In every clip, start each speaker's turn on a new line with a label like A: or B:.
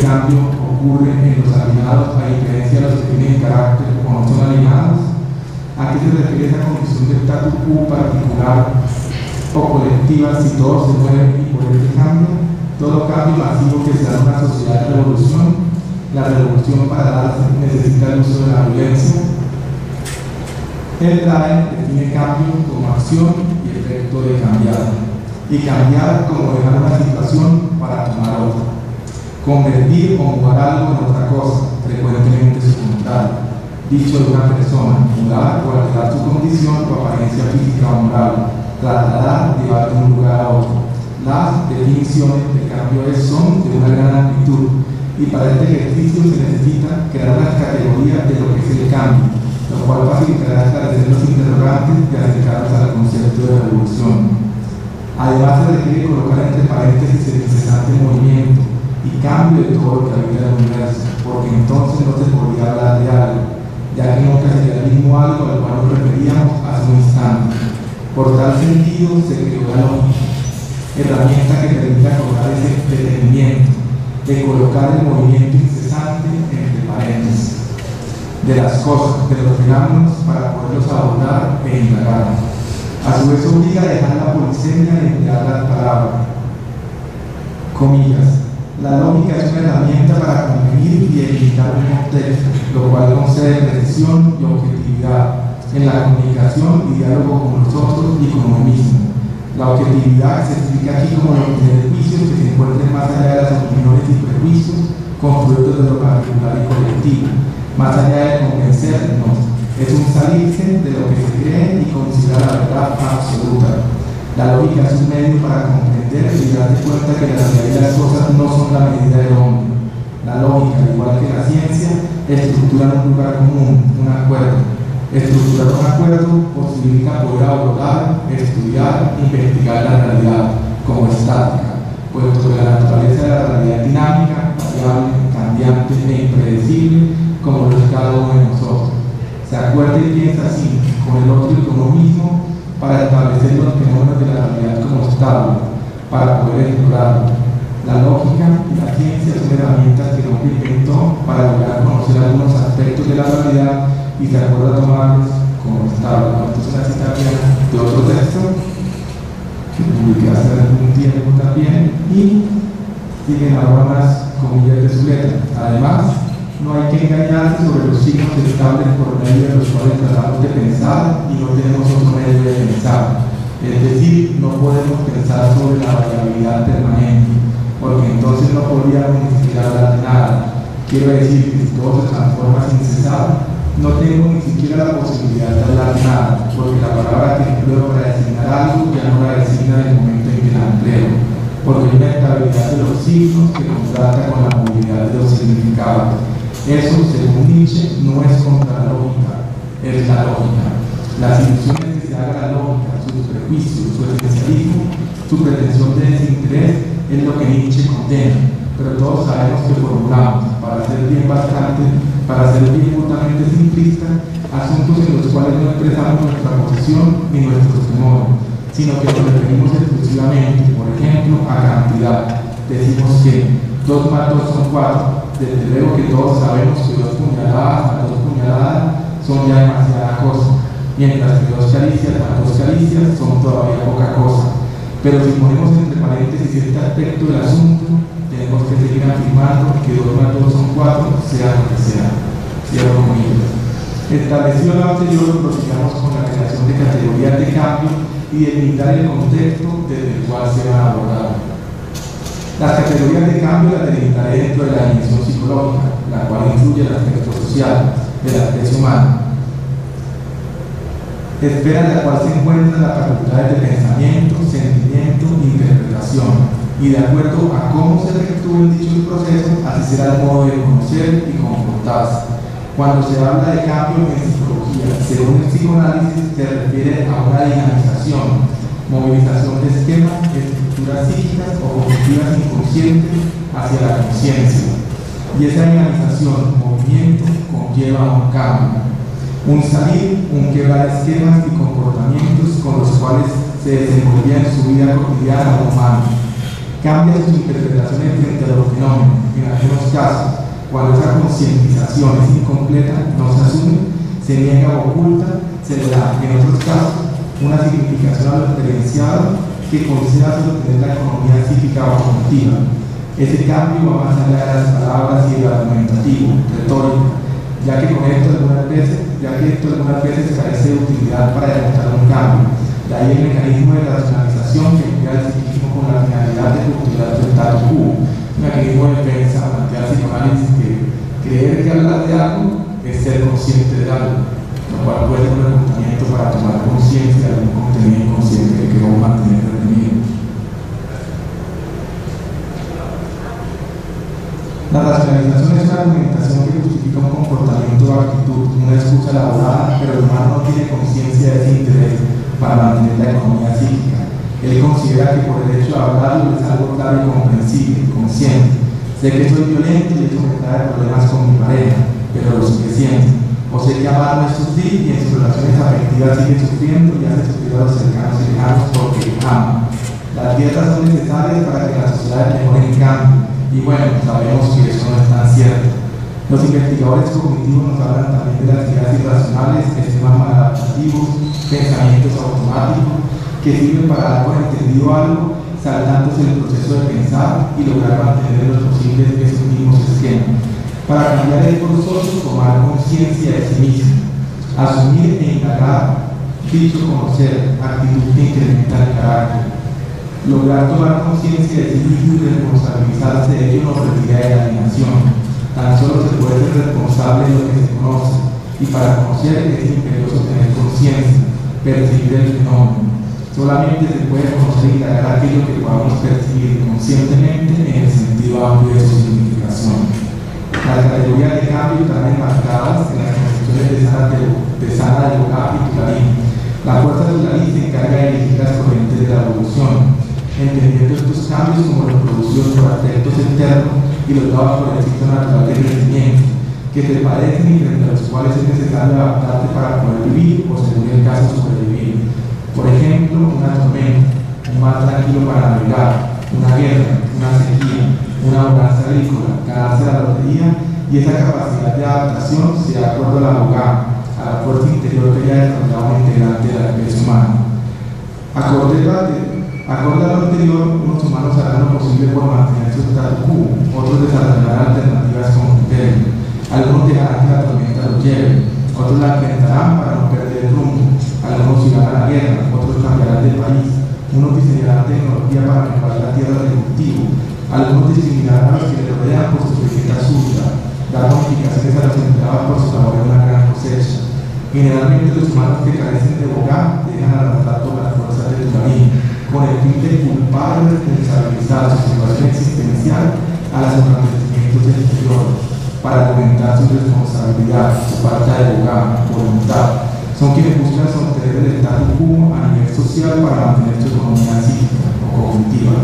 A: cambio ocurre en los alienados a diferencia de los que tienen carácter o no son alienados? ¿A qué se refiere esa condición de status quo particular o colectiva si todos se mueven y por este cambio? Todo cambio masivo que se da en una sociedad de revolución, la revolución para darse necesita el uso de la violencia. El DAE define cambio como acción y efecto de cambiar, y cambiar como dejar una situación para tomar otra, convertir o mudar algo en otra cosa, frecuentemente su contrario. Dicho de una persona, mudar o alterar su condición o apariencia física o moral, trasladar, llevar de un lugar a otro. Las definiciones de cambio son de una gran amplitud, y para este ejercicio se necesita crear unas categorías de lo que es el cambio, lo cual facilitará esclarecer los interrogantes y acercarnos al concepto de revolución. Además, se requiere colocar entre paréntesis el incesante movimiento y cambio de todo lo que habita el universo, porque entonces no se podría hablar de algo, ya que nunca sería el mismo algo al cual nos referíamos hace un instante. Por tal sentido, se creó la lógica, herramienta que permite acordar ese detenimiento, de colocar el movimiento incesante entre paréntesis de las cosas, de los fenómenos, para poderlos abordar e indagar. A su vez obliga a dejar la polisemia de emplear las palabras. Comillas. La lógica es una herramienta para convenir y delimitar un contexto, lo cual concede precisión y objetividad en la comunicación y diálogo con nosotros y con uno mismo. La objetividad se explica aquí como los juicios que se encuentren más allá de las opiniones y prejuicios construidos de lo particular y colectivo, más allá de convencernos. Es un salirse de lo que se cree y considerar la verdad absoluta. La lógica es un medio para comprender y darse cuenta que la realidad de las cosas no son la medida del hombre. La lógica, al igual que la ciencia, estructura un lugar común, un acuerdo. Estructurar un acuerdo posibilita poder abordar, estudiar, investigar la realidad como estática, puesto que la naturaleza de la realidad es dinámica, variable, cambiante e impredecible, como lo es cada uno de nosotros. Se acuerda y piensa así, con el otro y con uno mismo, para establecer los fenómenos de la realidad como estable, para poder explorarlo. La lógica y la ciencia son herramientas que el hombre inventó para lograr conocer algunos aspectos de la realidad y se acuerda tomarlos como estable. Esto es una cita de otro texto que publiqué hace algún tiempo también, y siguen ahora unas comillas de su letra. Además, no hay que engañarse sobre los signos estables por medio de los cuales tratamos de pensar y no tenemos otro medio de pensar. Es decir, no podemos pensar sobre la variabilidad permanente, porque entonces no podríamos ni siquiera hablar de nada. Quiero decir que si todo se transforma sin cesar, no tengo ni siquiera la posibilidad de hablar de nada, porque la palabra que empleo para designar algo ya no la designa en el momento en que la empleo, porque hay una estabilidad de los signos que contrasta con la movilidad de los significados. Eso, según Nietzsche, no es contra la lógica, es la lógica. Las ilusiones que se haga la lógica, sus prejuicios, su esencialismo, su pretensión de desinterés, es lo que Nietzsche condena, pero todos sabemos que formulamos, para ser bien brutalmente simplista, asuntos en los cuales no expresamos nuestra posición ni nuestros temores, sino que nos referimos exclusivamente, por ejemplo, a cantidad. Decimos que 2 más 2 son 4. Desde luego que todos sabemos que 2 puñaladas más 2 puñaladas son ya demasiada cosa, mientras que 2 caricias más 2 caricias son todavía poca cosa. Pero si ponemos entre paréntesis este aspecto del asunto, tenemos que seguir afirmando que 2 más 2 son 4, sea lo que sea. Cierro comillas. Establecido lo anterior, prosigamos con la creación de categorías de cambio y delimitar el contexto desde el cual se van a abordar. Las categorías de cambio las delimitaré dentro de la dimensión psicológica, la cual incluye el aspecto social de la especie humana, esfera en la cual se encuentran las facultades de pensamiento, sentimiento e interpretación, y de acuerdo a cómo se efectúe dicho proceso, así será el modo de conocer y comportarse. Cuando se habla de cambio en psicología, según el psicoanálisis, se refiere a una dinamización, movilización de esquemas, estructuras psíquicas o cognitivas inconscientes hacia la conciencia. Y esa dinamización, movimiento, conlleva un cambio, un salir, un quebrar esquemas y comportamientos con los cuales se desenvolvía en su vida cotidiana humana. Cambia sus interpretaciones frente a los fenómenos, en algunos casos, cuando esa concientización es incompleta, no se asume, se niega o oculta, se le da, en otros casos, una significación a lo experienciado que conceda sostener la economía psíquica o cognitiva. Ese cambio va más allá de las palabras y del argumentativo, retórico, ya que esto algunas veces carece de utilidad para demostrar un cambio. De ahí el mecanismo de racionalización que emplea el psiquismo con la finalidad de cultivar el status quo, un mecanismo de defensa ante el psicoanálisis que creer que hablar de algo es ser consciente de algo, lo cual puede ser un reclutamiento para tomar conciencia de algún contenido inconsciente que queremos mantener reprimido. La racionalización es una argumentación que justifica un comportamiento o actitud, una excusa elaborada, pero el humano no tiene conciencia de ese interés para mantener la economía psíquica. Él considera que por el hecho de hablarlo es algo claro y comprensible, consciente. Sé que soy violento y eso me trae problemas con mi pareja, pero lo sigue siendo. O sé que amar no es sufrir y en sus relaciones afectivas sigue sufriendo y hace sufrir a los cercanos y lejanos porque ama. Las dietas son necesarias para que la sociedad mejore en cambio. Y bueno, sabemos que eso no es tan cierto. Los investigadores cognitivos nos hablan también de las ideas irracionales, esquemas maladaptativos, pensamientos automáticos, que sirven para dar por entendido algo, saltándose el proceso de pensar y lograr mantener los posibles esos mismos esquemas. Para cambiar el forzoso, tomar conciencia de sí mismo, asumir e indagar dicho conocer, actitud que incrementa el carácter. Lograr tomar conciencia de sí mismo y responsabilizarse de ello nos retira de la alienación. Tan solo se puede ser responsable de lo que se conoce, y para conocer es imperioso tener conciencia, percibir el fenómeno. Solamente se puede conocer y indagar aquello que podamos percibir conscientemente en el sentido amplio de su significación. Las categorías de cambio están enmarcadas en las concepciones de Sana de Bogá y Tularín. La fuerza de Tularín se encarga de dirigir las corrientes de la evolución, entendiendo estos cambios como los producidos por aspectos externos y los dados por el ciclo natural de crecimiento, que se parecen y frente a los cuales es necesario adaptarse para poder vivir o, según el caso, sobrevivir. Por ejemplo, una tormenta, un mar tranquilo para navegar, una guerra, una sequía, una bonanza agrícola, ganarse la lotería, y esa capacidad de adaptación se da de acuerdo a la abogada, a la fuerza interior que ya desarrollado un integrante de la especie humana. Acorde a lo anterior, unos humanos harán lo posible por mantener su status quo, otros desarrollarán alternativas con criterio. Algunos dejarán que la tormenta los lleve, otros la enfrentarán para no perder el rumbo, algunos irán a la guerra, otros cambiarán de país, unos diseñarán tecnología para mejorar la tierra de cultivo, algunos discriminarán a los que les rodean por su riqueza suya, dar bonificaciones a los empleados por su labor en una gran cosecha. Generalmente los humanos que carecen de bogá dejan arrastrar todas las fuerzas de Tularín, con el fin de culpar y responsabilizar su situación existencial a los acontecimientos exteriores, para argumentar su responsabilidad, su falta de bogá, voluntad. Son quienes buscan sostener el status quo a nivel social para mantener su economía psíquica o cognitiva.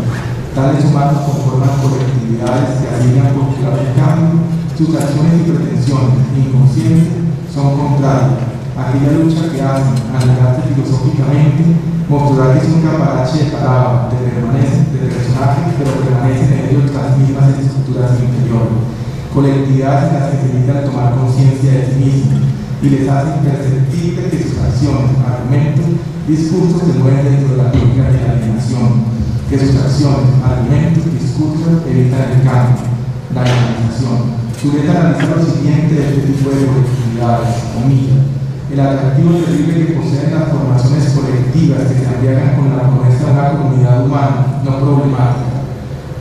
A: Tales humanos conforman colectividades que asignan postular el cambio, sus acciones y pretensiones inconscientes son contrarias. Aquella lucha que hacen al negarse filosóficamente, mostrar que es un caparache de palabras, de personajes, pero permanecen en ellos las mismas estructuras interiores. Colectividades en las que se limitan a tomar conciencia de sí mismos y les hacen perceptible que sus acciones, argumentos, discursos se mueven dentro de la lógica de la alienación, que sus acciones, argumentos, discursos evitan el cambio, la alienación. Sureta analiza lo siguiente de este tipo de colectividades, comillas. El atractivo terrible que poseen las formaciones colectivas que se embriagan con la promesa de una comunidad humana, no problemática,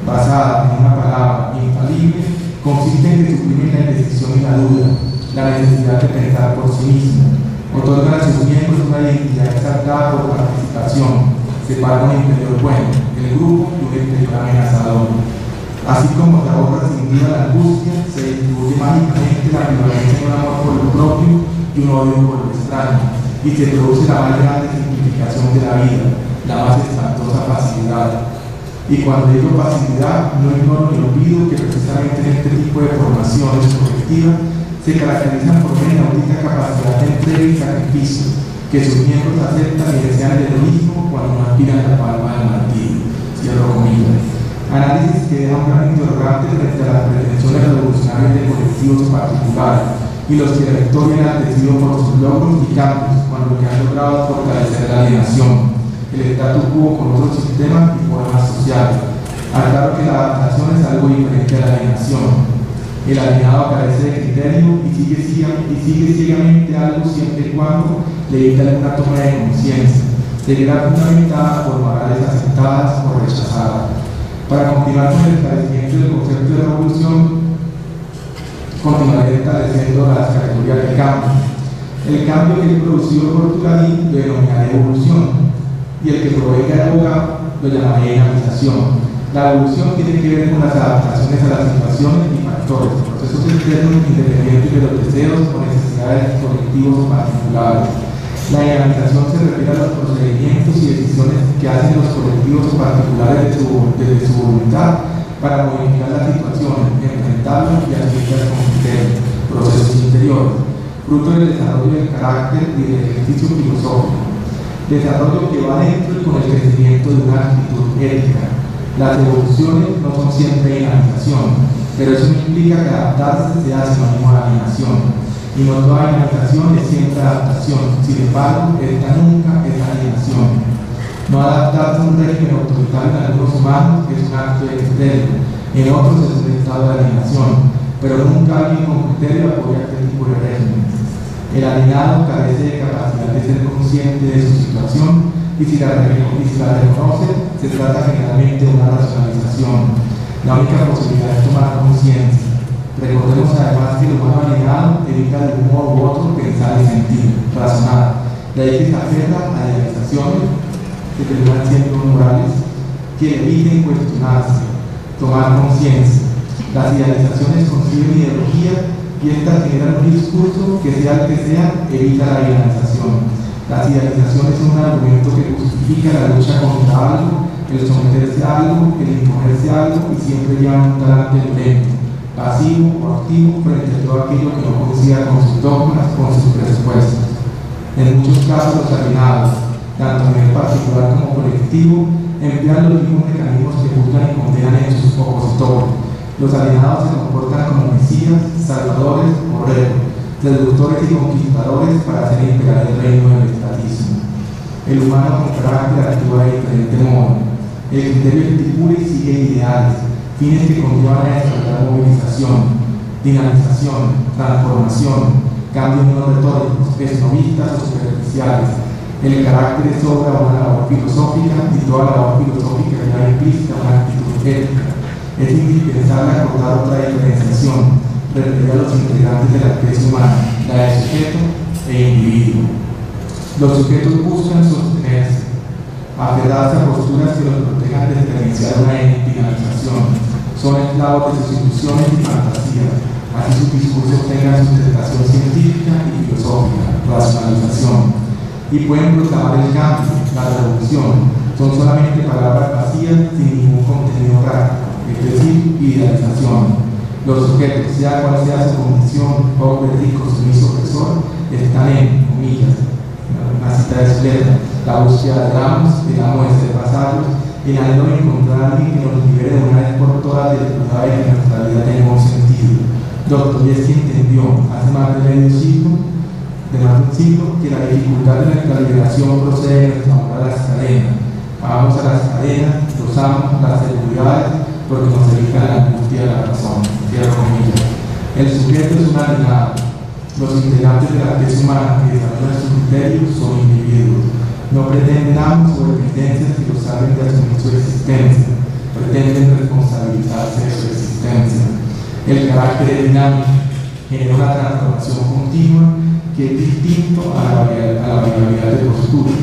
A: basada en una palabra infalible, consiste en que suprimen la indecisión y la duda, la necesidad de pensar por sí mismo, otorgan a sus miembros una identidad exaltada por participación, separan un interior bueno, el grupo y un interior amenazador. Así como se ahorra sin duda la angustia, se distribuye mágicamente la prevalencia de un amor por lo propio y un odio por lo extraño, y se produce la más grande simplificación de la vida, la más espantosa pasividad. Y cuando digo pasividad, no ignoro ni olvido que precisamente en este tipo de formaciones colectivas se caracterizan por una inaudita capacidad de entrega y sacrificio, que sus miembros aceptan y desean el heroísmo cuando no aspiran la palma del martirio. Cierro comillas. Análisis que deja un gran interrogante frente a las pretensiones colectivos particulares, y los que la historia han enaltecido por sus logros y cambios, cuando que han logrado fortalecer la alienación, el status quo con otros sistemas y formas sociales. Aclaro que la adaptación es algo diferente a la alienación. El alienado carece de criterio y sigue ciegamente algo siempre y cuando le evita alguna toma de conciencia, seguirá fundamentada por morales aceptadas o rechazadas. Para continuar con el esclarecimiento del concepto de revolución, continuaré estableciendo las categorías de cambio. El cambio que es producido por Turari lo denominaré evolución, y el que provenga de Boga lo llamaré dinamización. La evolución tiene que ver con las adaptaciones a las situaciones y factores, procesos externos independientes de los deseos o necesidades colectivos o particulares. La dinamización se refiere a los procedimientos y decisiones que hacen los colectivos o particulares desde su voluntad para modificar las situaciones, enfrentarlas y asumirlas con criterio, procesos interiores, fruto del desarrollo del carácter y del ejercicio filosófico. Desarrollo que va dentro y con el crecimiento de una actitud ética. Las evoluciones no son siempre dinamización, pero eso no implica que adaptarse sea sinónimo de alienación. Y no toda dinamización es siempre adaptación, sin embargo, esta nunca es alienación. No adaptarse a un régimen autoritario en algunos humanos es un acto de criterio, en otros es un estado de alienación, pero nunca alguien con criterio apoya este tipo de régimen. El alienado carece de capacidad de ser consciente de su situación y si la reconoce, se trata generalmente de una racionalización. La única posibilidad es tomar conciencia. Recordemos además que el humano alienado evita de un modo u otro pensar y sentir, razonar. De ahí que se aferra a idealizaciones que terminan siendo morales, que eviten cuestionarse, tomar conciencia. Las idealizaciones conciben ideología y estas generan un discurso que sea el que sea, evita la idealización. Las idealizaciones son un argumento que justifica la lucha contra algo, el someterse a algo, el imponerse a algo y siempre llevan un talante violento, pasivo o activo frente a todo aquello que no coincida con sus dogmas, con sus presupuestos. En muchos casos los alienados, tanto a nivel particular como colectivo, emplean los mismos mecanismos que juzgan y condenan en sus opositores. Los alienados se comportan como mesías, salvadores o reyes, seductores y conquistadores para hacer imperar el reino del estatismo. El humano con carácter actúa de diferente modo. El criterio estipula y sigue ideales, fines que conllevan a desarrollar movilización, dinamización, transformación, cambios no retóricos, esnovistas o superficiales. El carácter es obra de una labor filosófica y toda labor filosófica lleva implícita una actitud ética. Es indispensable acordar otra diferenciación referida a los integrantes de la especie humana, la de sujeto e individuo. Los sujetos buscan sostenerse, aferrarse a posturas que los protejan de experienciar una dinamización. Son esclavos de sus ilusiones y fantasías, así sus discursos tengan sustentación científica y filosófica, racionalización, y pueden proclamar el cambio, la revolución. Son solamente palabras vacías sin ningún contenido práctico, es decir, idealización. Los sujetos, sea cual sea su condición, pobre, rico, sumiso, opresor, están en, comillas, una cita de su letra, la búsqueda de amos, el amo de ser vasallos, en algo de encontrar a alguien que nos libere de una vez por todas del cuidado de que nuestra vida tenga un sentido. Dostoyevski entendió hace más de medio siglo, que la dificultad de nuestra liberación procede de nuestra amor a las cadenas. Vamos a las cadenas, los amos, las seguridades, porque nos evitan la angustia de la razón. El sujeto es un alienado. Los integrantes de la especie humana que desarrollan su criterio son individuos. No pretenden amos o dependencias que los salven de asumir su existencia. Pretenden responsabilizarse de su existencia. El carácter es dinámico, genera una transformación continua que es distinto a la variabilidad de postura.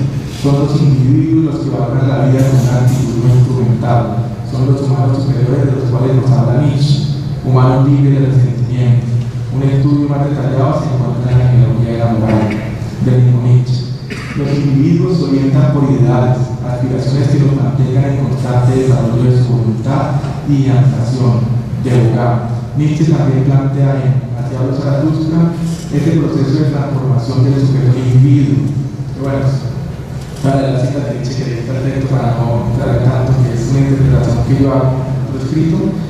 A: Son los individuos los que valoran la vida con una actitud no instrumental. Son los humanos superiores de los cuales nos habla Nietzsche. Humanos libres del sentimiento. Un estudio más detallado se encuentra en la genealogía de la moral del mismo Nietzsche. Los individuos se orientan por ideales, aspiraciones que los mantengan en constante desarrollo de su voluntad y dinamización, de hogar. Nietzsche también plantea en Hacia los Zaratustra este proceso de transformación del sujeto al individuo. Pero bueno, para la cita de Nietzsche que es perfecto para no entrar tanto, que es una interpretación que yo hago en otro escrito.